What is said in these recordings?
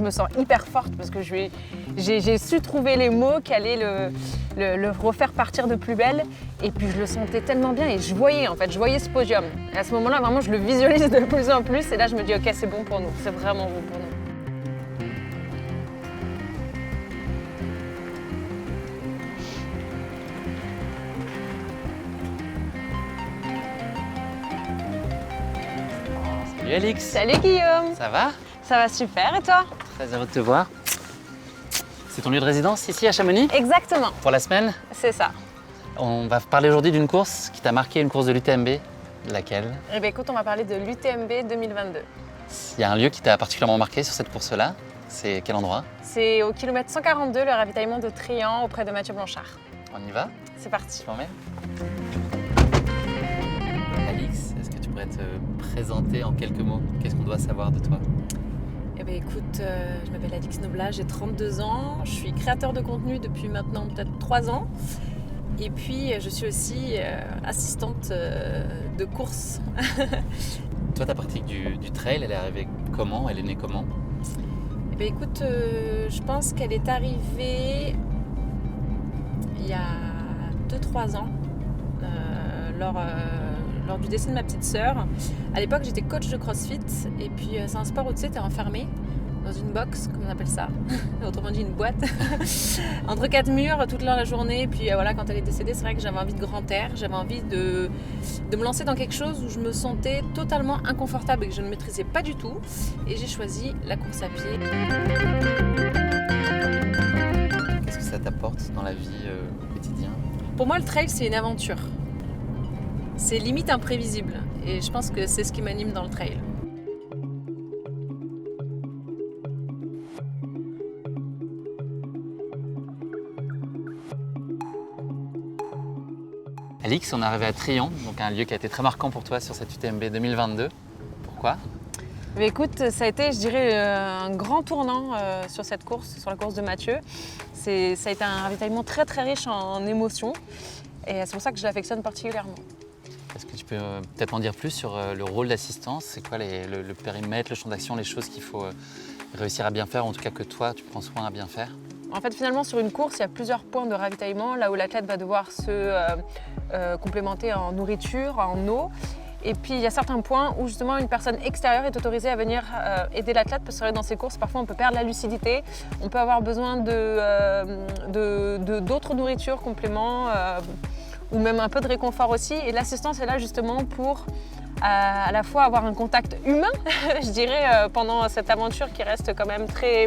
me sens hyper forte parce que j'ai su trouver les mots qui allaient le refaire partir de plus belle. Et puis je le sentais tellement bien et je voyais ce podium. Et à ce moment-là, vraiment, je le visualise de plus en plus. Et là, je me dis, ok, c'est bon pour nous, c'est vraiment bon pour nous. Salut Alix. Salut Guillaume. Ça va? Ça va super et toi? Très heureux de te voir. C'est ton lieu de résidence ici à Chamonix? Exactement. Pour la semaine? C'est ça. On va parler aujourd'hui d'une course qui t'a marqué, une course de l'UTMB. Laquelle? Eh bien écoute, on va parler de l'UTMB 2022. Il y a un lieu qui t'a particulièrement marqué sur cette course-là. C'est quel endroit? C'est au kilomètre 142, le ravitaillement de Trian auprès de Mathieu Blanchard. On y va? C'est parti. Tu m'emmènes? Alix, est-ce que tu pourrais te présenter en quelques mots? Qu'est-ce qu'on doit savoir de toi? Eh bien, écoute, je m'appelle Alix Noblat, j'ai 32 ans, je suis créateur de contenu depuis maintenant peut-être 3 ans. Et puis, je suis aussi assistante de course. Toi, ta pratique du trail, elle est arrivée comment? Elle est née comment? Eh bien, écoute, je pense qu'elle est arrivée il y a 2-3 ans, lors du décès de ma petite sœur. À l'époque, j'étais coach de CrossFit et puis c'est un sport où tu sais, t'es enfermé dans une box, comme on appelle ça, autrement dit une boîte, entre 4 murs toute la journée. Et puis voilà, quand elle est décédée, c'est vrai que j'avais envie de grand air, j'avais envie de me lancer dans quelque chose où je me sentais totalement inconfortable et que je ne maîtrisais pas du tout. Et j'ai choisi la course à pied. Qu'est-ce que ça t'apporte dans la vie au quotidien? Pour moi, le trail, c'est une aventure. C'est limite imprévisible et je pense que c'est ce qui m'anime dans le trail. Alix, on est arrivé à Trian, donc un lieu qui a été très marquant pour toi sur cette UTMB 2022. Pourquoi? Mais écoute, ça a été, je dirais, un grand tournant sur cette course, sur la course de Mathieu. Ça a été un ravitaillement très très riche en émotions et c'est pour ça que je l'affectionne particulièrement. Est-ce que tu peux peut-être en dire plus sur le rôle d'assistance? C'est quoi le périmètre, le champ d'action, les choses qu'il faut réussir à bien faire, ou en tout cas que toi, tu prends soin à bien faire? En fait, finalement, sur une course, il y a plusieurs points de ravitaillement, là où l'athlète va devoir se complémenter en nourriture, en eau. Et puis, il y a certains points où justement une personne extérieure est autorisée à venir aider l'athlète, parce que dans ces courses, parfois, on peut perdre la lucidité, on peut avoir besoin d'autres nourritures, compléments, ou même un peu de réconfort aussi. Et l'assistance est là justement pour à la fois avoir un contact humain, je dirais, pendant cette aventure qui reste quand même très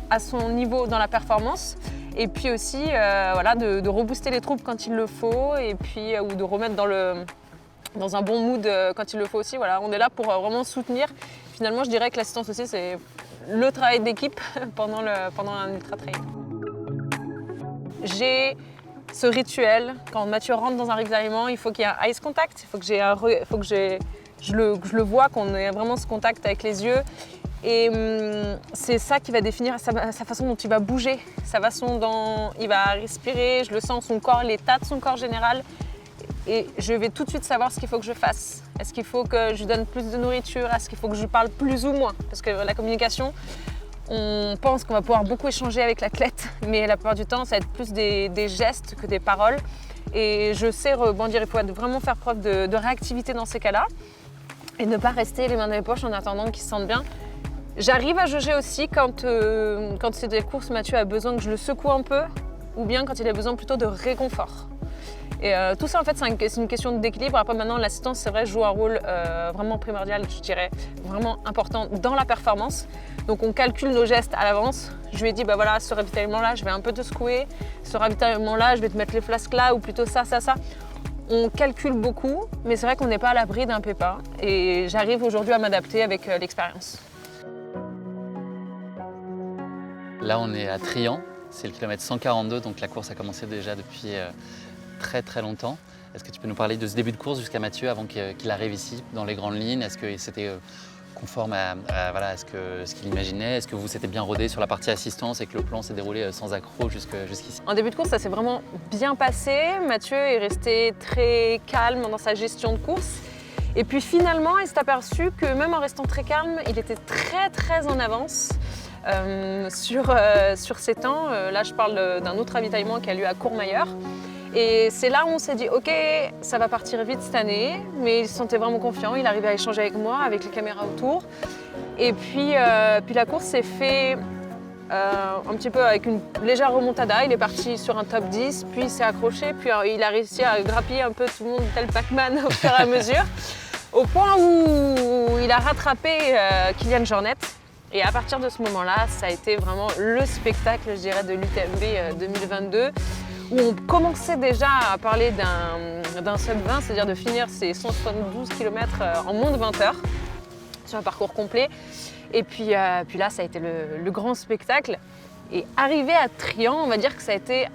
à son niveau dans la performance. Et puis aussi voilà, de rebooster les troupes quand il le faut, et puis, ou de remettre dans un bon mood quand il le faut aussi. Voilà, on est là pour vraiment soutenir. Finalement, je dirais que l'assistance aussi, c'est le travail d'équipe pendant un ultra-trail. J'ai ce rituel, quand Mathieu rentre dans un ravitaillement, il faut qu'il y ait un eyes contact, il faut que je le vois, qu'on ait vraiment ce contact avec les yeux. Et c'est ça qui va définir sa façon dont il va bouger, sa façon dont il va respirer. Je le sens, son corps, l'état de son corps général. Et je vais tout de suite savoir ce qu'il faut que je fasse. Est-ce qu'il faut que je lui donne plus de nourriture? Est-ce qu'il faut que je lui parle plus ou moins? Parce que la communication, on pense qu'on va pouvoir beaucoup échanger avec l'athlète, mais la plupart du temps, ça va être plus des gestes que des paroles. Et je sais rebondir, il faut vraiment faire preuve de réactivité dans ces cas-là et ne pas rester les mains dans les poches en attendant qu'ils se sentent bien. J'arrive à jauger aussi quand c'est des courses, Mathieu a besoin que je le secoue un peu, ou bien quand il a besoin plutôt de réconfort. Et tout ça, en fait, c'est une question d'équilibre. Après, maintenant, l'assistance, c'est vrai, joue un rôle vraiment primordial, je dirais, vraiment important dans la performance. Donc, on calcule nos gestes à l'avance. Je lui ai dit, bah voilà, ce ravitaillement-là, je vais un peu te secouer. Ce ravitaillement-là, je vais te mettre les flasques là, ou plutôt ça. On calcule beaucoup, mais c'est vrai qu'on n'est pas à l'abri d'un pépin. Et j'arrive aujourd'hui à m'adapter avec l'expérience. Là, on est à Trian, c'est le kilomètre 142, donc la course a commencé déjà depuis très très longtemps. Est-ce que tu peux nous parler de ce début de course jusqu'à Mathieu avant qu'il arrive ici, dans les grandes lignes? Est-ce que c'était conforme à ce qu'il imaginait? Est-ce que vous s'était bien rodé sur la partie assistance et que le plan s'est déroulé sans accroc jusqu'ici? En début de course, ça s'est vraiment bien passé. Mathieu est resté très calme dans sa gestion de course. Et puis finalement, il s'est aperçu que même en restant très calme, il était très très en avance. sur ces temps. Là, je parle d'un autre ravitaillement qui a lieu à Courmayeur. Et c'est là où on s'est dit, ok, ça va partir vite cette année, mais il se sentait vraiment confiant, il arrivait à échanger avec moi, avec les caméras autour. Et puis la course s'est faite un petit peu avec une légère remontada, il est parti sur un top 10, puis il s'est accroché, puis il a réussi à grappiller un peu tout le monde tel Pac-Man au fur et à mesure, au point où il a rattrapé Kylian Jornet. Et à partir de ce moment-là, ça a été vraiment le spectacle, je dirais, de l'UTMB 2022. Où on commençait déjà à parler d'un sub 20, c'est-à-dire de finir ces 172 km en moins de 20 heures sur un parcours complet. Et puis là, ça a été le grand spectacle. Et arrivé à Trian, on va dire que ça a été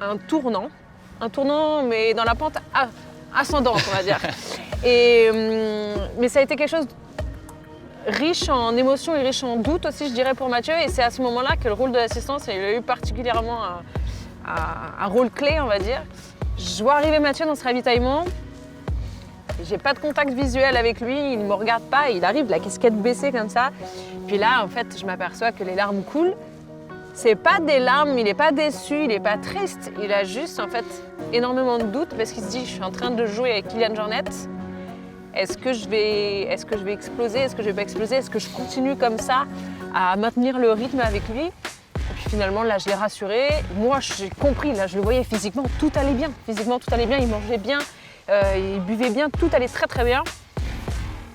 un tournant mais dans la pente ascendante, on va dire. Mais ça a été quelque chose riche en émotions et riche en doutes aussi, je dirais, pour Mathieu. Et c'est à ce moment-là que le rôle de l'assistance, il a eu particulièrement un rôle clé, on va dire. Je vois arriver Mathieu dans ce ravitaillement. J'ai pas de contact visuel avec lui, il ne me regarde pas, il arrive, la casquette baissée comme ça. Puis là, en fait, je m'aperçois que les larmes coulent. C'est pas des larmes, il n'est pas déçu, il n'est pas triste. Il a juste, en fait, énormément de doutes parce qu'il se dit, je suis en train de jouer avec Kylian Jornet. Est-ce que je vais exploser? Est-ce que je vais pas exploser? Est-ce que je continue comme ça à maintenir le rythme avec lui? Et puis finalement, là, je l'ai rassuré. Moi, j'ai compris, là, je le voyais physiquement, tout allait bien. Physiquement, tout allait bien, il mangeait bien, il buvait bien, tout allait très très bien.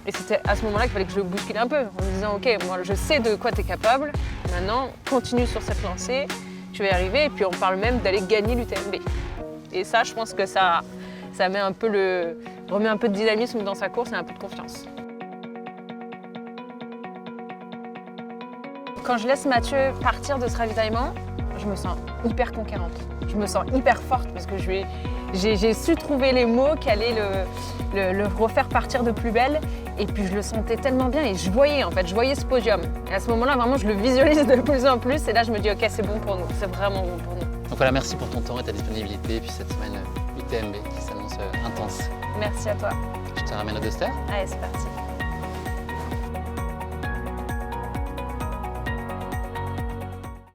Et c'était à ce moment-là qu'il fallait que je le bouscule un peu, en me disant, ok, moi, je sais de quoi tu es capable. Maintenant, continue sur cette lancée, tu vas y arriver. Et puis on parle même d'aller gagner l'UTMB. Et ça, je pense que ça met un peu remet un peu de dynamisme dans sa course et un peu de confiance. Quand je laisse Mathieu partir de ce ravitaillement, je me sens hyper conquérante. Je me sens hyper forte parce que j'ai su trouver les mots qui allaient le refaire partir de plus belle. Et puis je le sentais tellement bien et je voyais ce podium. Et à ce moment-là, vraiment, je le visualise de plus en plus. Et là, je me dis, ok, c'est bon pour nous, c'est vraiment bon pour nous. Donc voilà, merci pour ton temps et ta disponibilité. Et puis cette semaine UTMB qui s'annonce intense. Merci à toi. Je te ramène au Duster. Allez, c'est parti.